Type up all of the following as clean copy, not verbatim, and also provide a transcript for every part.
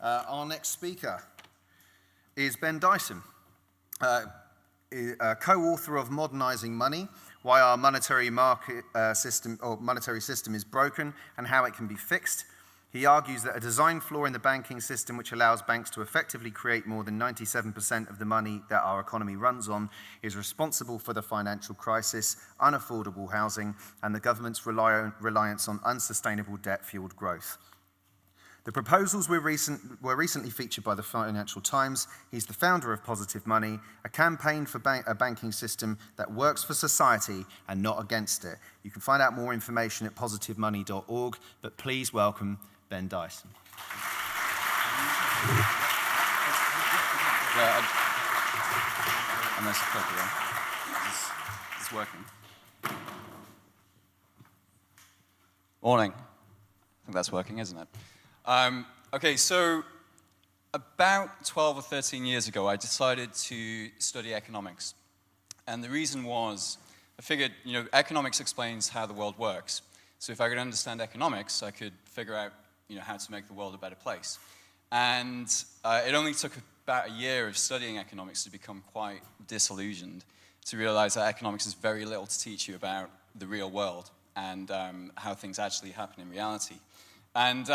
Our next speaker is Ben Dyson, co-author of Modernizing Money, Why Our Monetary System is Broken and How It Can Be Fixed. He argues that a design flaw in the banking system which allows banks to effectively create more than 97% of the money that our economy runs on is responsible for the financial crisis, unaffordable housing, and the government's reliance on unsustainable debt-fueled growth. The proposals were recently featured by the Financial Times. He's the founder of Positive Money, a campaign for a banking system that works for society and not against it. You can find out more information at positivemoney.org, but please welcome Ben Dyson. It's working. Morning. I think that's working, isn't it? Okay, so about 12 or 13 years ago, I decided to study economics. And the reason was, I figured, economics explains how the world works. So if I could understand economics, I could figure out, how to make the world a better place. And it only took about a year of studying economics to become quite disillusioned, to realize that economics has very little to teach you about the real world and how things actually happen in reality. And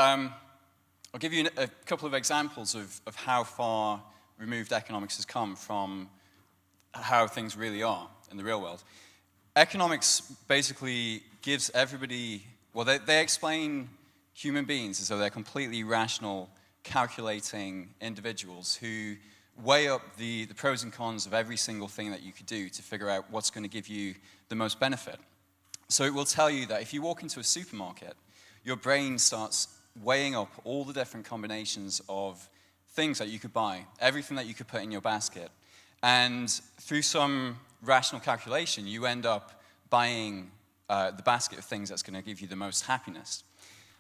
I'll give you a couple of examples of how far removed economics has come from how things really are in the real world. Economics basically gives everybody, well, they explain human beings as though they're completely rational, calculating individuals who weigh up the pros and cons of every single thing that you could do to figure out what's going to give you the most benefit. So it will tell you that if you walk into a supermarket, your brain starts weighing up all the different combinations of things that you could buy, everything that you could put in your basket. And through some rational calculation, you end up buying the basket of things that's going to give you the most happiness.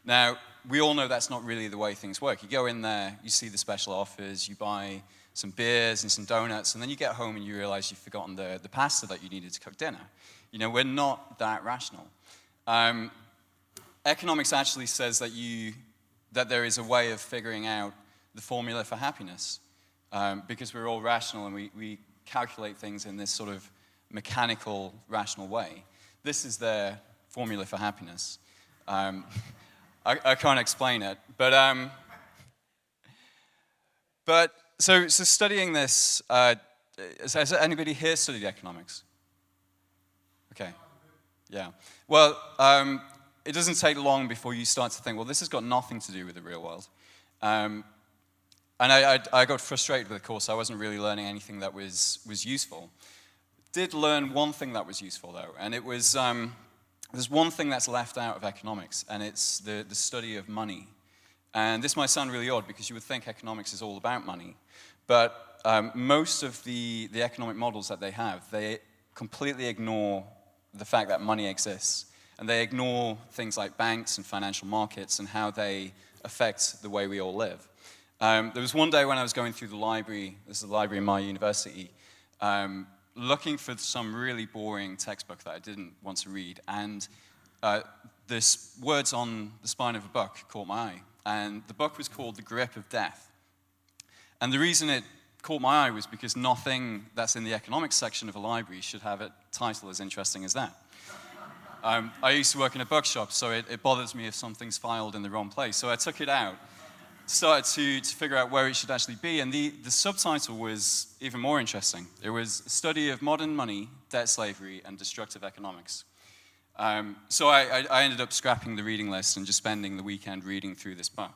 Now, we all know that's not really the way things work. You go in there, you see the special offers, you buy some beers and some donuts, and then you get home and you realize you've forgotten the pasta that you needed to cook dinner. We're not that rational. Economics actually says that there is a way of figuring out the formula for happiness, because we're all rational and we calculate things in this sort of mechanical, rational way. This is their formula for happiness. I can't explain it, but so studying this, has anybody here studied economics? Okay, yeah. Well, it doesn't take long before you start to think, well, this has got nothing to do with the real world. And I got frustrated with the course. I wasn't really learning anything that was useful. Did learn one thing that was useful, though, and it was, there's one thing that's left out of economics, and it's the study of money. And this might sound really odd, because you would think economics is all about money. But most of the economic models that they have, they completely ignore the fact that money exists. And they ignore things like banks and financial markets and how they affect the way we all live. There was one day when I was going through the library, this is the library in my university, looking for some really boring textbook that I didn't want to read. And this words on the spine of a book caught my eye. And the book was called The Grip of Death. And the reason it caught my eye was because nothing that's in the economics section of a library should have a title as interesting as that. I used to work in a bookshop, so it bothers me if something's filed in the wrong place. So I took it out, started to figure out where it should actually be, and the subtitle was even more interesting. It was a study of modern money, debt slavery, and destructive economics. So I ended up scrapping the reading list and just spending the weekend reading through this book.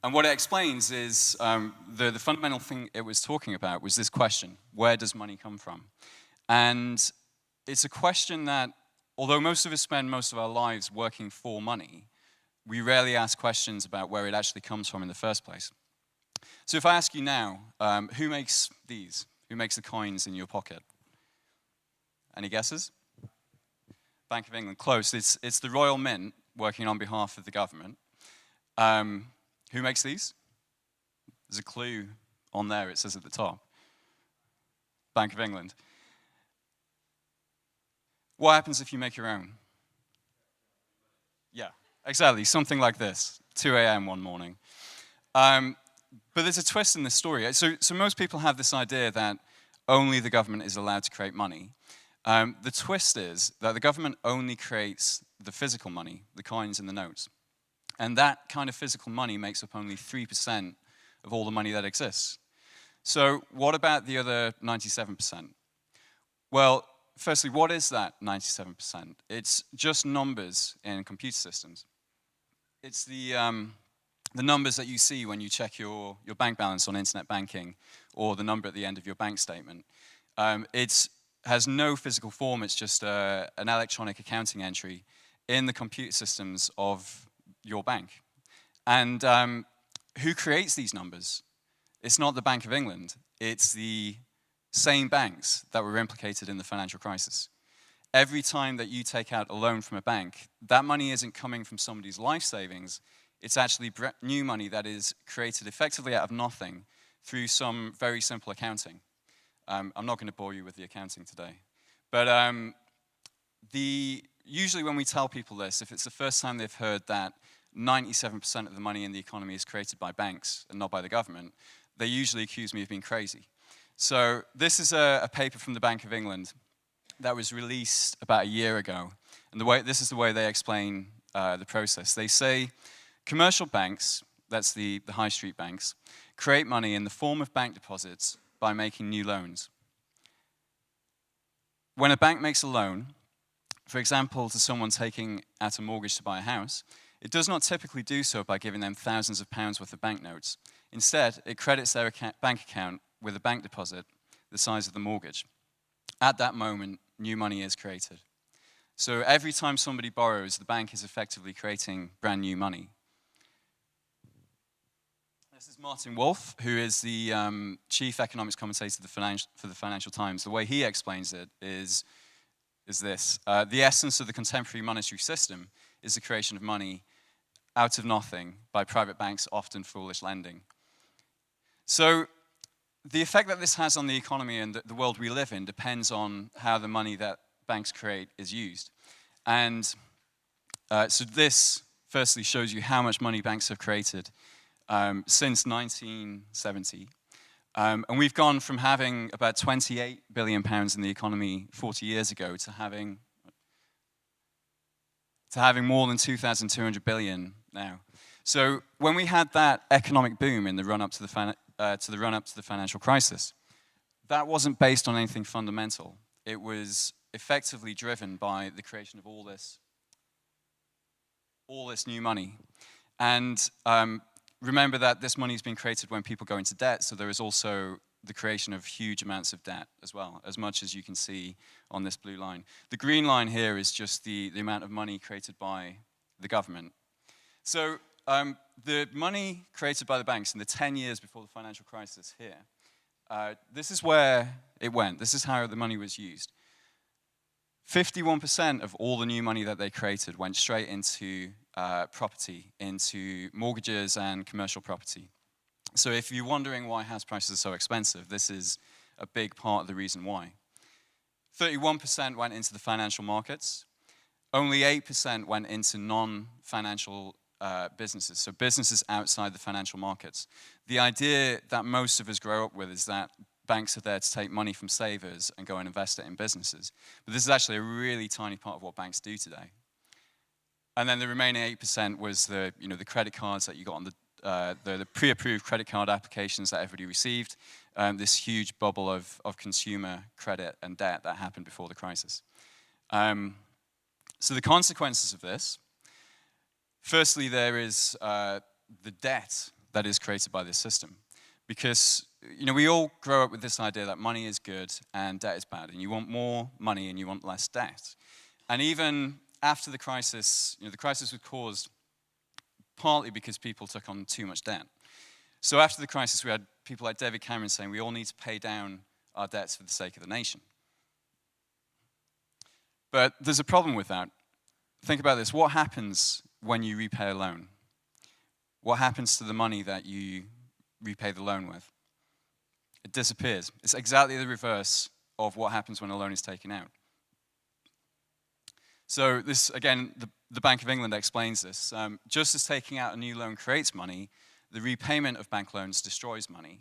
And what it explains is the fundamental thing it was talking about was this question: where does money come from? And it's a question that, although most of us spend most of our lives working for money, we rarely ask questions about where it actually comes from in the first place. So if I ask you now, who makes these? Who makes the coins in your pocket? Any guesses? Bank of England, close. It's the Royal Mint working on behalf of the government. Who makes these? There's a clue on there, it says at the top. Bank of England. What happens if you make your own? Yeah, exactly, something like this, 2 a.m. one morning. But there's a twist in this story. So most people have this idea that only the government is allowed to create money. The twist is that the government only creates the physical money, the coins and the notes. And that kind of physical money makes up only 3% of all the money that exists. So what about the other 97%? Well, firstly, what is that 97%? It's just numbers in computer systems. It's the numbers that you see when you check your bank balance on internet banking, or the number at the end of your bank statement. It has no physical form. It's just an electronic accounting entry in the computer systems of your bank. And who creates these numbers? It's not the Bank of England. It's the same banks that were implicated in the financial crisis. Every time that you take out a loan from a bank, that money isn't coming from somebody's life savings. It's actually new money that is created effectively out of nothing through some very simple accounting. I'm not going to bore you with the accounting today. But usually when we tell people this, if it's the first time they've heard that 97% of the money in the economy is created by banks and not by the government, they usually accuse me of being crazy. So this is a paper from the Bank of England that was released about a year ago. And this is the way they explain the process. They say commercial banks, that's the high street banks, create money in the form of bank deposits by making new loans. When a bank makes a loan, for example, to someone taking out a mortgage to buy a house, it does not typically do so by giving them thousands of pounds worth of banknotes. Instead, it credits their bank account with a bank deposit the size of the mortgage. At that moment, new money is created. So every time somebody borrows, the bank is effectively creating brand new money. This is Martin Wolf, who is the chief economics commentator for the Financial Times. The way he explains it is this. The essence of the contemporary monetary system is the creation of money out of nothing by private banks, often foolish lending. So the effect that this has on the economy and the world we live in depends on how the money that banks create is used. And so this firstly shows you how much money banks have created since 1970. And we've gone from having about 28 billion pounds in the economy 40 years ago to having more than 2,200 billion now. So when we had that economic boom in the run-up to the financial crisis, that wasn't based on anything fundamental. It was effectively driven by the creation of all this new money. And remember that this money is being created when people go into debt, so there is also the creation of huge amounts of debt as well, as much as you can see on this blue line. The green line here is just the amount of money created by the government. So the money created by the banks in the 10 years before the financial crisis here, this is where it went. This is how the money was used. 51% of all the new money that they created went straight into property, into mortgages and commercial property. So if you're wondering why house prices are so expensive, this is a big part of the reason why. 31% went into the financial markets. Only 8% went into non-financial businesses, so businesses outside the financial markets. The idea that most of us grow up with is that banks are there to take money from savers and go and invest it in businesses. But this is actually a really tiny part of what banks do today. And then the remaining 8% was the credit cards that you got on the pre-approved credit card applications that everybody received, this huge bubble of consumer credit and debt that happened before the crisis. So the consequences of this, firstly, there is the debt that is created by this system. Because we all grow up with this idea that money is good and debt is bad, and you want more money and you want less debt. And even after the crisis, the crisis was caused partly because people took on too much debt. So after the crisis, we had people like David Cameron saying we all need to pay down our debts for the sake of the nation. But there's a problem with that. Think about this. What happens when you repay a loan? What happens to the money that you repay the loan with? It disappears. It's exactly the reverse of what happens when a loan is taken out. So this, again, the Bank of England explains this. Just as taking out a new loan creates money, the repayment of bank loans destroys money.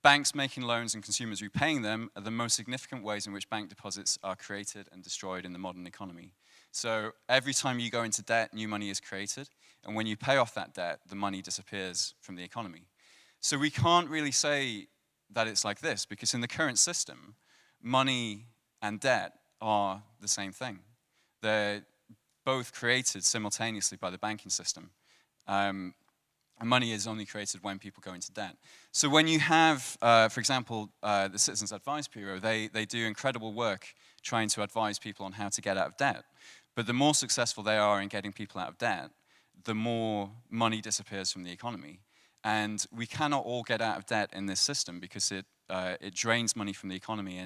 Banks making loans and consumers repaying them are the most significant ways in which bank deposits are created and destroyed in the modern economy. So every time you go into debt, new money is created, and when you pay off that debt, the money disappears from the economy. So we can't really say that it's like this, because in the current system, money and debt are the same thing. They're both created simultaneously by the banking system. And money is only created when people go into debt. So when you have, for example, the Citizens Advice Bureau, they do incredible work trying to advise people on how to get out of debt. But the more successful they are in getting people out of debt, the more money disappears from the economy. And we cannot all get out of debt in this system because it drains money from the economy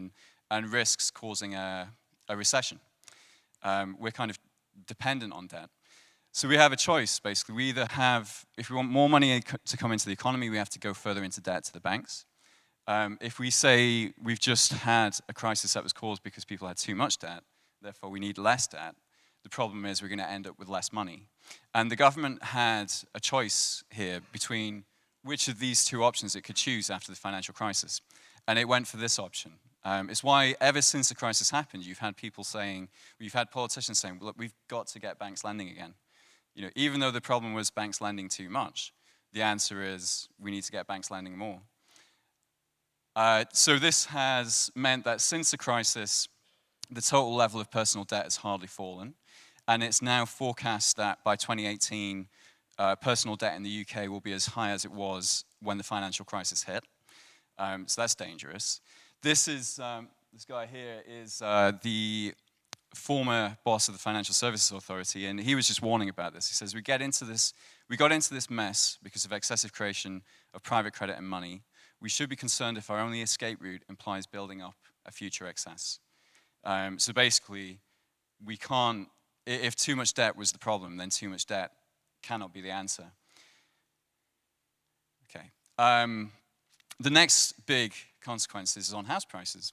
and risks causing a recession. We're kind of dependent on debt. So we have a choice, basically. We either have, if we want more money to come into the economy, we have to go further into debt to the banks. If we say we've just had a crisis that was caused because people had too much debt, therefore we need less debt, the problem is we're going to end up with less money. And the government had a choice here between which of these two options it could choose after the financial crisis. And it went for this option. It's why ever since the crisis happened, you've had people saying, you've had politicians saying, look, we've got to get banks lending again. You know, even though the problem was banks lending too much, the answer is we need to get banks lending more. So this has meant that since the crisis, the total level of personal debt has hardly fallen. And it's now forecast that by 2018, personal debt in the UK will be as high as it was when the financial crisis hit. So that's dangerous. This guy here is the former boss of the Financial Services Authority, and he was just warning about this. He says, we got into this mess because of excessive creation of private credit and money. We should be concerned if our only escape route implies building up a future excess. So basically, we can't, if too much debt was the problem, then too much debt cannot be the answer. Okay. The next big consequence is on house prices.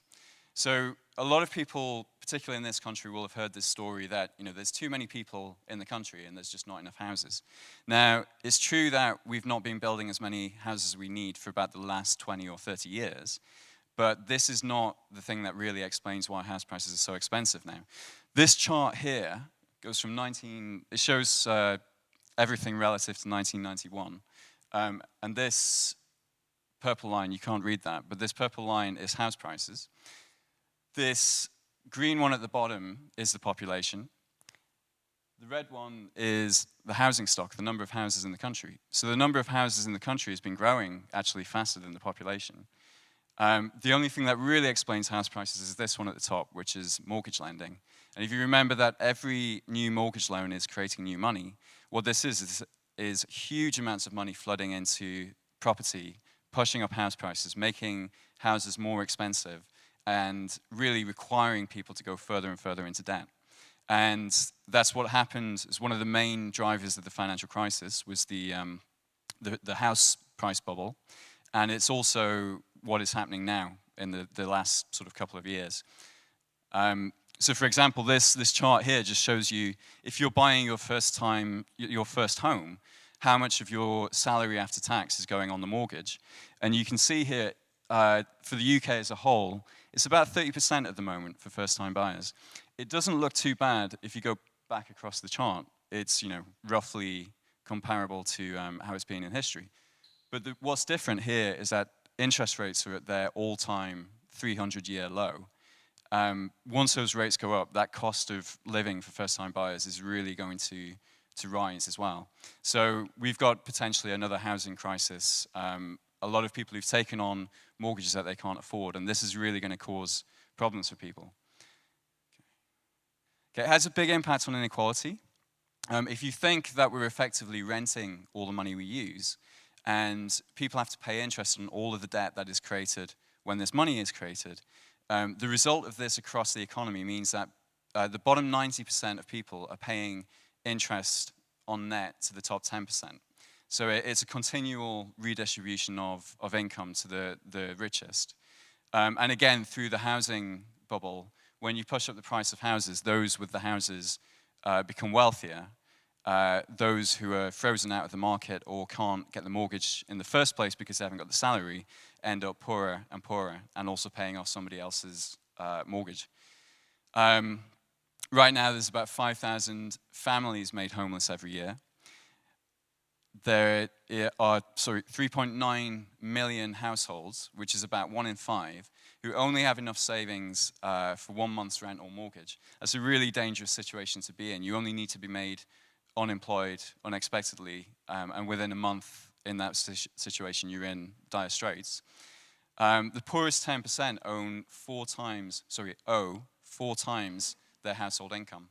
So a lot of people, particularly in this country, will have heard this story that, you know, there's too many people in the country and there's just not enough houses. Now, it's true that we've not been building as many houses as we need for about the last 20 or 30 years, but this is not the thing that really explains why house prices are so expensive now. This chart here goes from it shows everything relative to 1991. And this purple line, you can't read that, but this purple line is house prices. This green one at the bottom is the population. The red one is the housing stock, the number of houses in the country. So the number of houses in the country has been growing actually faster than the population. The only thing that really explains house prices is this one at the top, which is mortgage lending. And if you remember that every new mortgage loan is creating new money, what this is huge amounts of money flooding into property, pushing up house prices, making houses more expensive, and really requiring people to go further and further into debt. And that's what happened as one of the main drivers of the financial crisis was the house price bubble. And it's also what is happening now in the last sort of couple of years. So for example, this chart here just shows you if you're buying your first home, how much of your salary after tax is going on the mortgage. And you can see here, for the UK as a whole, it's about 30% at the moment for first-time buyers. It doesn't look too bad if you go back across the chart. It's, you know, roughly comparable to how it's been in history. But what's different here is that interest rates are at their all-time 300-year low. Once those rates go up, that cost of living for first-time buyers is really going to rise as well. So we've got potentially another housing crisis. A lot of people who've taken on mortgages that they can't afford, and this is really going to cause problems for people. Okay, it has a big impact on inequality. If you think that we're effectively renting all the money we use, and people have to pay interest on all of the debt that is created when this money is created, the result of this across the economy means that the bottom 90% of people are paying interest on net to the top 10%. So it's a continual redistribution of income to the richest. And again, through the housing bubble, when you push up the price of houses, those with the houses become wealthier. those who are frozen out of the market or can't get the mortgage in the first place because they haven't got the salary end up poorer and poorer and also paying off somebody else's mortgage. Right now, there's about 5,000 families made homeless every year. There are 3.9 million households, which is about 1 in 5, who only have enough savings for 1 month's rent or mortgage. That's a really dangerous situation to be in. You only need to be made unemployed unexpectedly, and within a month in that situation, you're in dire straits. The poorest 10% owe 4 times their household income.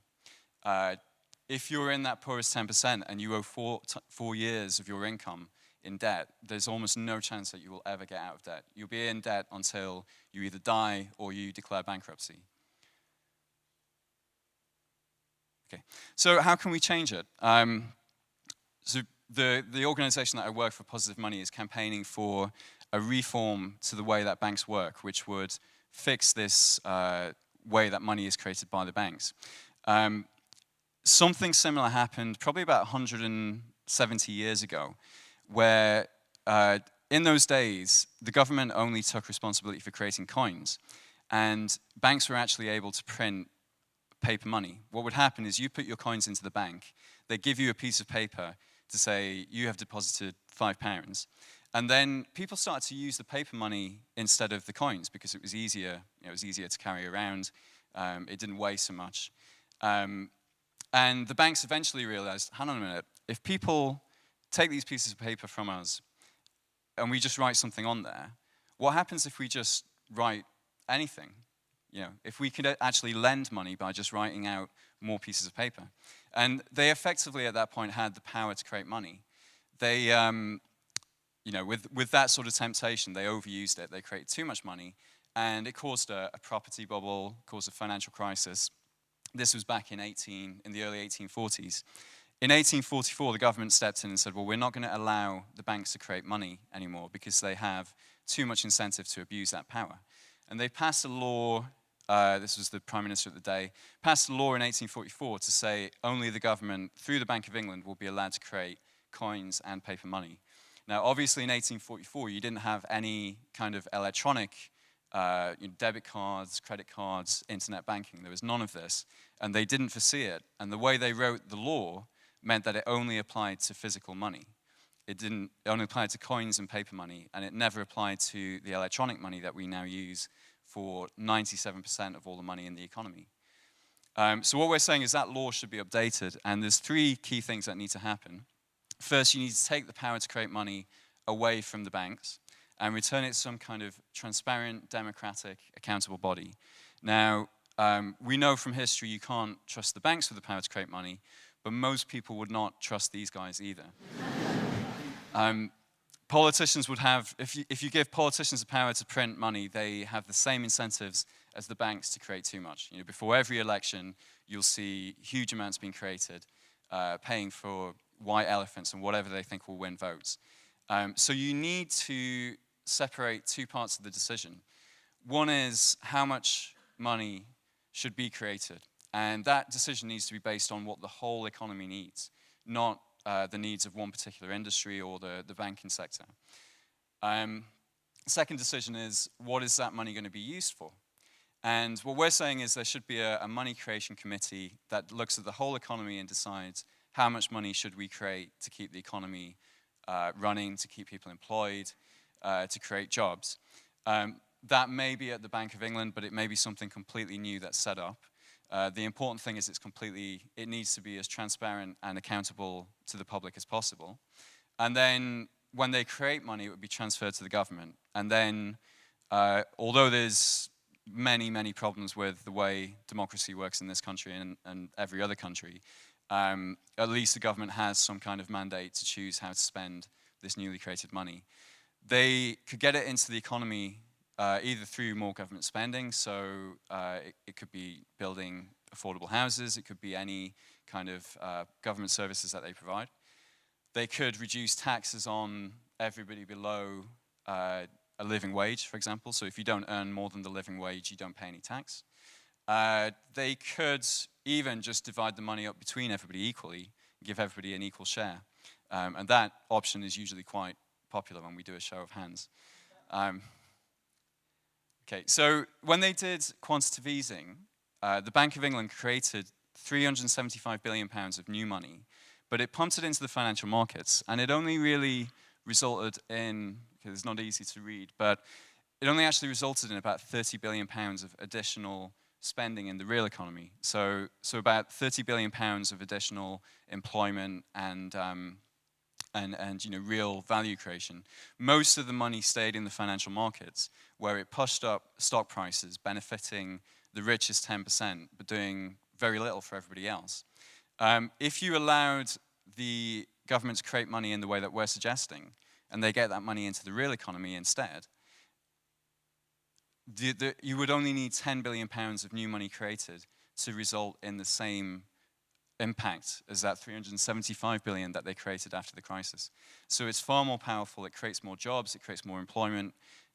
If you're in that poorest 10% and you owe 4 years of your income in debt, there's almost no chance that you will ever get out of debt. You'll be in debt until you either die or you declare bankruptcy. Okay, so how can we change it? So the organization that I work for, Positive Money, is campaigning for a reform to the way that banks work, which would fix this way that money is created by the banks. Something similar happened probably about 170 years ago, where in those days, the government only took responsibility for creating coins, and banks were actually able to print paper money. What would happen is you put your coins into the bank, they give you a piece of paper to say you have deposited £5, and then people started to use the paper money instead of the coins because it was easier. It was easier to carry around. It didn't weigh so much. And the banks eventually realized, hang on a minute, if people take these pieces of paper from us and we just write something on there, what happens if we just write anything? If we could actually lend money by just writing out more pieces of paper. And they effectively at that point had the power to create money. They, with that sort of temptation, they overused it. They created too much money, and it caused a property bubble, caused a financial crisis. This was back in the early 1840s. In 1844, the government stepped in and said, well, we're not going to allow the banks to create money anymore because they have too much incentive to abuse that power. And they passed a law, this was the Prime Minister at the day, passed a law in 1844 to say only the government, through the Bank of England, will be allowed to create coins and paper money. Now, obviously in 1844, you didn't have any kind of electronic debit cards, credit cards, internet banking. There was none of this, and they didn't foresee it. And the way they wrote the law meant that it only applied to physical money. It only applied to coins and paper money, and it never applied to the electronic money that we now use for 97% of all the money in the economy. So what we're saying is that law should be updated, and there's 3 key things that need to happen. First, you need to take the power to create money away from the banks and return it to some kind of transparent, democratic, accountable body. Now, we know from history you can't trust the banks with the power to create money, but most people would not trust these guys either. Politicians would have, if you give politicians the power to print money, they have the same incentives as the banks to create too much. Before every election, you'll see huge amounts being created, paying for white elephants and whatever they think will win votes. So you need to separate 2 parts of the decision. One is how much money should be created, and that decision needs to be based on what the whole economy needs, not the needs of one particular industry or the banking sector. Second decision is, what is that money going to be used for? And what we're saying is there should be a money creation committee that looks at the whole economy and decides how much money should we create to keep the economy running, to keep people employed, to create jobs. That may be at the Bank of England, but it may be something completely new that's set up. The important thing is it needs to be as transparent and accountable to the public as possible. And then when they create money, it would be transferred to the government. And then, although there's many, many problems with the way democracy works in this country and every other country, at least the government has some kind of mandate to choose how to spend this newly created money. They could get it into the economy either through more government spending, so it could be building affordable houses, it could be any kind of government services that they provide. They could reduce taxes on everybody below a living wage, for example. So if you don't earn more than the living wage, you don't pay any tax. They could even just divide the money up between everybody equally, give everybody an equal share. And that option is usually quite popular when we do a show of hands. Okay, so when they did quantitative easing, the Bank of England created £375 billion of new money, but it pumped it into the financial markets, and it only really resulted in, because it's not easy to read, but it only actually resulted in about £30 billion of additional spending in the real economy. So about £30 billion of additional employment and real value creation. Most of the money stayed in the financial markets, where it pushed up stock prices, benefiting the richest 10%, but doing very little for everybody else. If you allowed the government to create money in the way that we're suggesting, and they get that money into the real economy instead, you would only need £10 billion of new money created to result in the same impact as that $375 billion that they created after the crisis. So it's far more powerful, it creates more jobs, it creates more employment,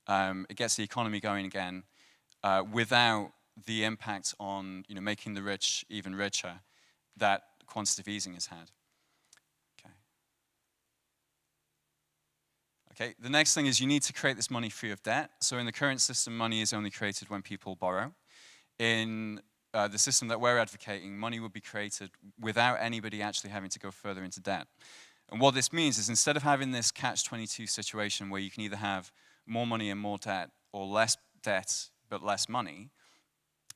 it gets the economy going again, without the impact on making the rich even richer that quantitative easing has had. Okay, the next thing is you need to create this money free of debt. So in the current system, money is only created when people borrow. In the system that we're advocating, money will be created without anybody actually having to go further into debt. And what this means is instead of having this catch-22 situation where you can either have more money and more debt, or less debt but less money,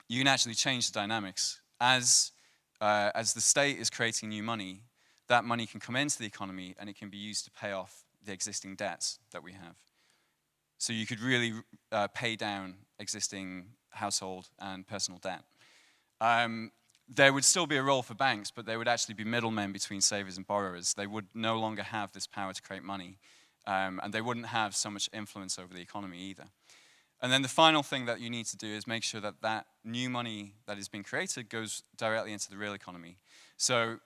you can actually change the dynamics. As the state is creating new money, that money can come into the economy and it can be used to pay off the existing debts that we have. So you could really pay down existing household and personal debt. There would still be a role for banks, but they would actually be middlemen between savers and borrowers. They would no longer have this power to create money, and they wouldn't have so much influence over the economy either. And then the final thing that you need to do is make sure that that new money that is being created goes directly into the real economy. So,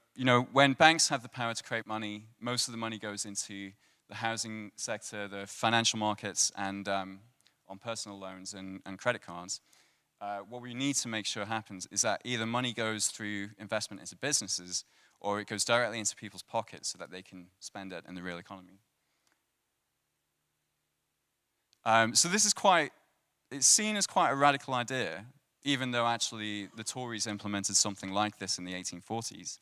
when banks have the power to create money, most of the money goes into the housing sector, the financial markets, and on personal loans and credit cards. What we need to make sure happens is that either money goes through investment into businesses, or it goes directly into people's pockets so that they can spend it in the real economy. So this is it's seen as quite a radical idea, even though actually the Tories implemented something like this in the 1840s.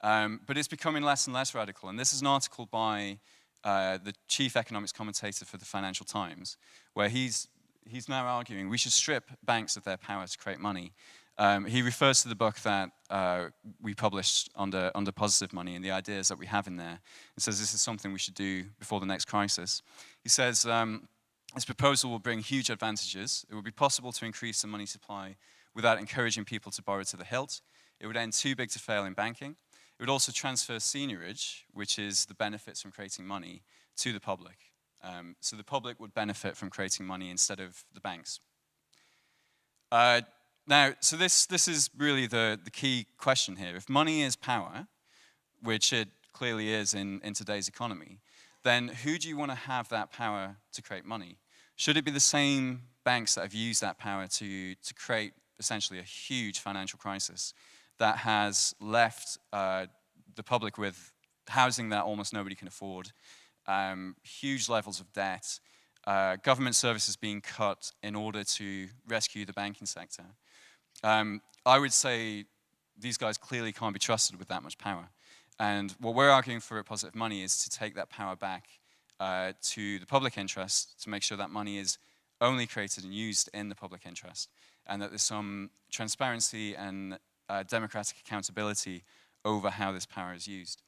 But it's becoming less and less radical. And this is an article by the chief economics commentator for the Financial Times, where he's now arguing we should strip banks of their power to create money. He refers to the book that we published under Positive Money and the ideas that we have in there, and says this is something we should do before the next crisis. He says, this proposal will bring huge advantages. It will be possible to increase the money supply without encouraging people to borrow to the hilt. It would end too big to fail in banking. It would also transfer seigniorage, which is the benefits from creating money, to the public. So the public would benefit from creating money instead of the banks. Now, so this is really the key question here. If money is power, which it clearly is in today's economy, then who do you want to have that power to create money? Should it be the same banks that have used that power to create essentially a huge financial crisis that has left the public with housing that almost nobody can afford, huge levels of debt, government services being cut in order to rescue the banking sector? I would say these guys clearly can't be trusted with that much power. And what we're arguing for at Positive Money is to take that power back to the public interest, to make sure that money is only created and used in the public interest, and that there's some transparency and democratic accountability over how this power is used.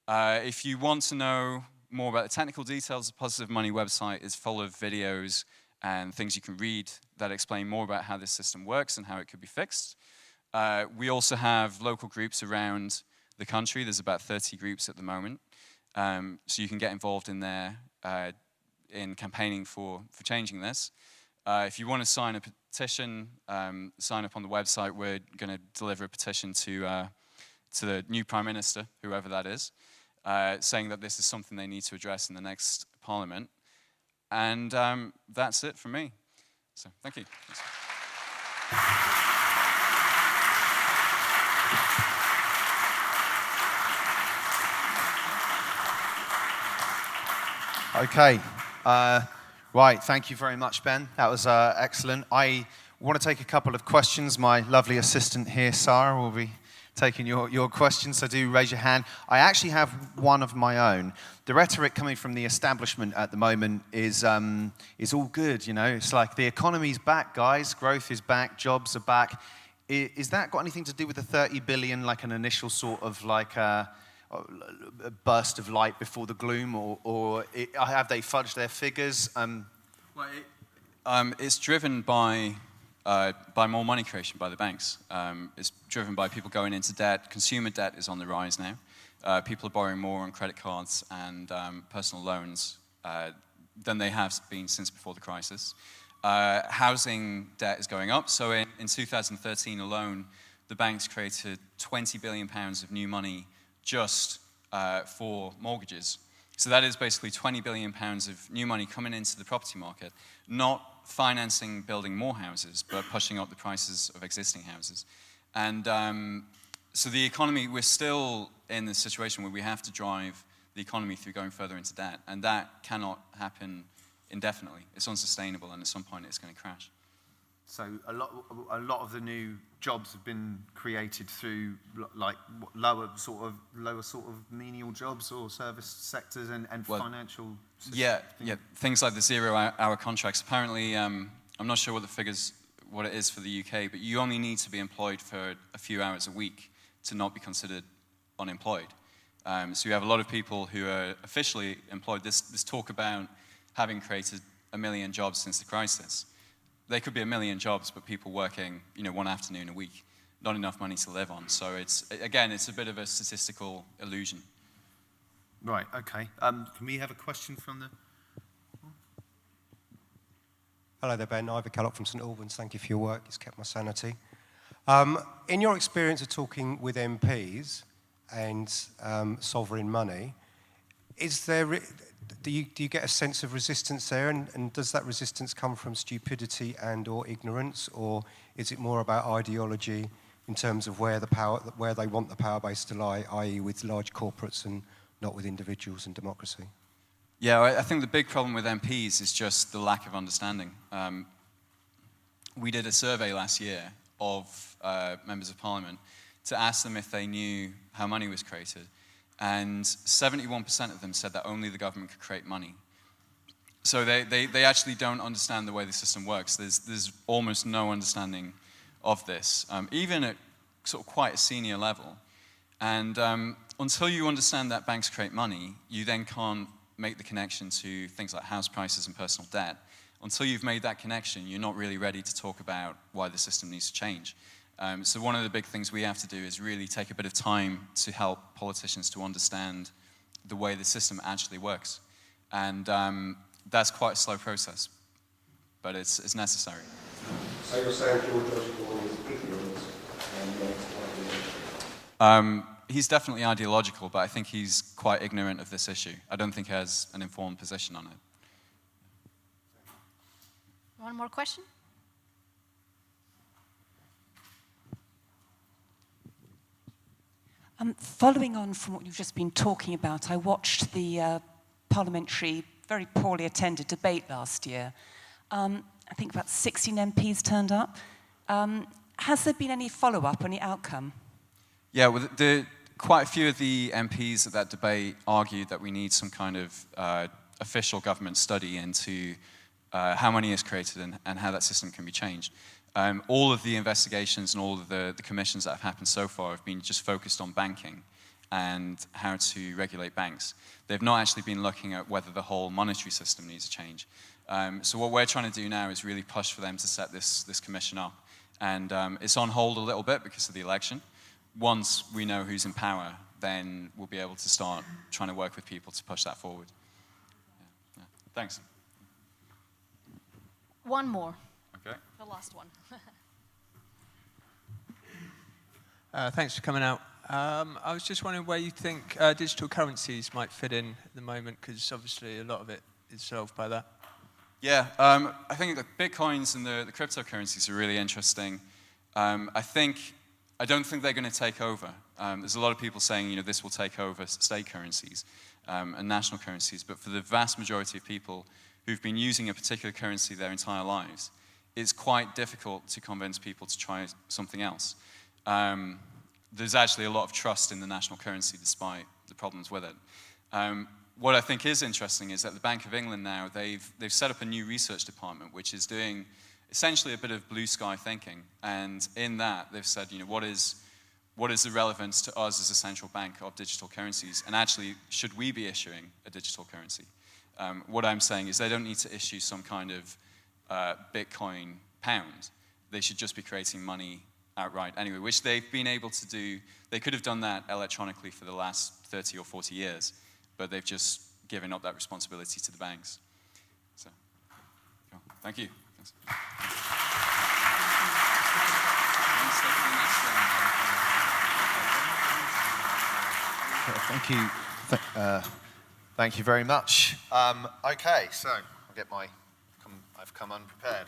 If you want to know more about the technical details, the Positive Money website is full of videos and things you can read that explain more about how this system works and how it could be fixed. We also have local groups around the country. There's about 30 groups at the moment. So you can get involved in there in campaigning for changing this. If you want to sign a petition, sign up on the website. We're going to deliver a petition to the new Prime Minister, whoever that is, saying that this is something they need to address in the next Parliament. And that's it from me. So thank you. Okay. Right, thank you very much, Ben. That was excellent. I want to take a couple of questions. My lovely assistant here, Sarah, will be taking your questions, so do raise your hand. I actually have one of my own. The rhetoric coming from the establishment at the moment is all good, you know. It's like the economy's back, guys. Growth is back, jobs are back. Is that got anything to do with the 30 billion, like an initial sort of like a burst of light before the gloom, or have they fudged their figures? It's driven by more money creation by the banks. It's driven by people going into debt. Consumer debt is on the rise now. People are borrowing more on credit cards and personal loans than they have been since before the crisis. Housing debt is going up. So in 2013 alone, the banks created £20 billion of new money just for mortgages. So that is basically £20 billion of new money coming into the property market, not financing building more houses, but pushing up the prices of existing houses. And so the economy, we're still in the situation where we have to drive the economy through going further into debt, and that cannot happen indefinitely. It's unsustainable, and at some point it's going to crash. So a lot of the new jobs have been created through like lower sort of menial jobs or service sectors and financial systems. Yeah, things like the 0-hour contracts. Apparently, I'm not sure what it is for the UK, but you only need to be employed for a few hours a week to not be considered unemployed. So you have a lot of people who are officially employed. This talk about having created 1 million jobs since the crisis. They could be 1 million jobs, but people working, one afternoon a week, not enough money to live on. So it's a bit of a statistical illusion. Right. Okay. Can we have a question from the? Hello there, Ben. Ivor Callop from St Albans. Thank you for your work. It's kept my sanity. In your experience of talking with MPs and sovereign money, do you get a sense of resistance there, and does that resistance come from stupidity and or ignorance, or is it more about ideology in terms of where they want the power base to lie, i.e. with large corporates and not with individuals and democracy? Yeah, I think the big problem with MPs is just the lack of understanding. We did a survey last year of members of parliament to ask them if they knew how money was created. And 71% of them said that only the government could create money. So they actually don't understand the way the system works. There's almost no understanding of this, even at sort of quite a senior level. And until you understand that banks create money, you then can't make the connection to things like house prices and personal debt. Until you've made that connection, you're not really ready to talk about why the system needs to change. So one of the big things we have to do is really take a bit of time to help politicians to understand the way the system actually works. And that's quite a slow process, but it's necessary. So you're saying George Osborne is ignorant and not? He's definitely ideological, but I think he's quite ignorant of this issue. I don't think he has an informed position on it. One more question? Following on from what you've just been talking about, I watched the parliamentary, very poorly attended debate last year. I think about 16 MPs turned up. Has there been any follow-up, any outcome? Yeah, well, quite a few of the MPs at that debate argued that we need some kind of official government study into how money is created and how that system can be changed. All of the investigations and all of the commissions that have happened so far have been just focused on banking and how to regulate banks. They've not actually been looking at whether the whole monetary system needs to change. So what we're trying to do now is really push for them to set this commission up. And it's on hold a little bit because of the election. Once we know who's in power, then we'll be able to start trying to work with people to push that forward. Yeah. Thanks. One more. Okay. The last one. Thanks for coming out. I was just wondering where you think digital currencies might fit in at the moment, because obviously a lot of it is solved by that. Yeah, I think the Bitcoins and the cryptocurrencies are really interesting. I don't think they're going to take over. There's a lot of people saying, this will take over state currencies. and national currencies, but for the vast majority of people who've been using a particular currency their entire lives, it's quite difficult to convince people to try something else. There's actually a lot of trust in the national currency despite the problems with it. What I think is interesting is that the Bank of England now, they've set up a new research department which is doing essentially a bit of blue sky thinking, and in that they've said, what is the relevance to us as a central bank of digital currencies, and actually should we be issuing a digital currency? What I'm saying is they don't need to issue some kind of Bitcoin pound. They should just be creating money outright anyway, which they've been able to do. They could have done that electronically for the last 30 or 40 years, but they've just given up that responsibility to the banks. So, cool. Thank you. Thanks. Thank you. Thank you very much. Okay, so I've come unprepared.